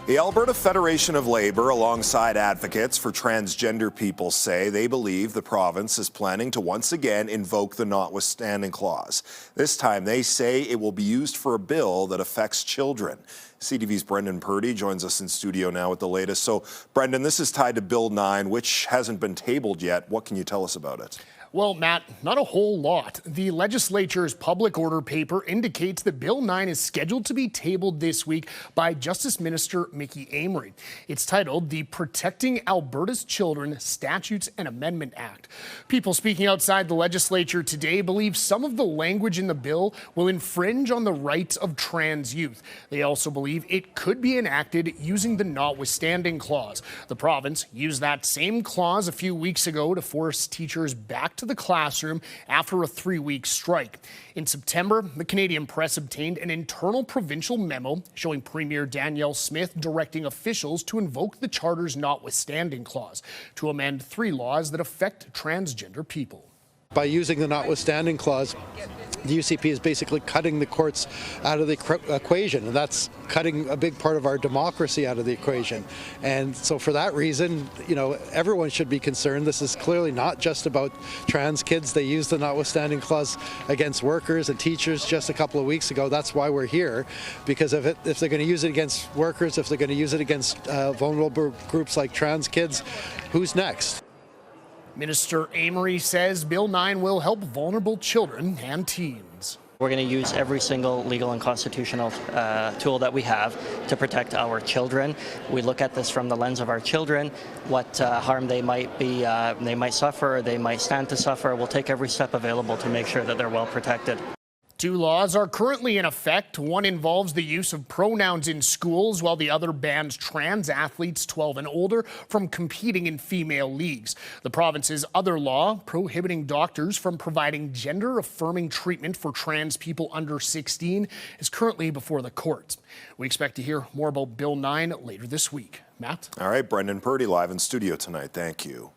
The Alberta Federation of Labour, alongside advocates for transgender people, say they believe the province is planning to once again invoke the notwithstanding clause. This time, they say it will be used for a bill that affects children. CTV's Brendan Purdy joins us in studio now with the latest. So, Brendan, this is tied to Bill 9, which hasn't been tabled yet. What can you tell us about it? Well, Matt, not a whole lot. The legislature's public order paper indicates that Bill 9 is scheduled to be tabled this week by Justice Minister Mickey Amery. It's titled the Protecting Alberta's Children Statutes and Amendment Act. People speaking outside the legislature today believe some of the language in the bill will infringe on the rights of trans youth. They also believe it could be enacted using the notwithstanding clause. The province used that same clause a few weeks ago to force teachers back to the classroom after a 3-week strike. In September, the Canadian Press obtained an internal provincial memo showing Premier Danielle Smith directing officials to invoke the Charter's notwithstanding clause to amend 3 laws that affect transgender people. By using the notwithstanding clause, the UCP is basically cutting the courts out of the equation, and that's cutting a big part of our democracy out of the equation. And so for that reason, everyone should be concerned. This is clearly not just about trans kids. They used the notwithstanding clause against workers and teachers just a couple of weeks ago. That's why we're here, because if they're going to use it against workers, if they're going to use it against vulnerable groups like trans kids, who's next? Minister Amery says Bill 9 will help vulnerable children and teens. We're going to use every single legal and constitutional tool that we have to protect our children. We look at this from the lens of our children, what harm they might suffer, they might stand to suffer. We'll take every step available to make sure that they're well protected. 2 laws are currently in effect. One involves the use of pronouns in schools, while the other bans trans athletes 12 and older from competing in female leagues. The province's other law, prohibiting doctors from providing gender-affirming treatment for trans people under 16, is currently before the courts. We expect to hear more about Bill 9 later this week. Matt? All right, Brendan Purdy live in studio tonight. Thank you.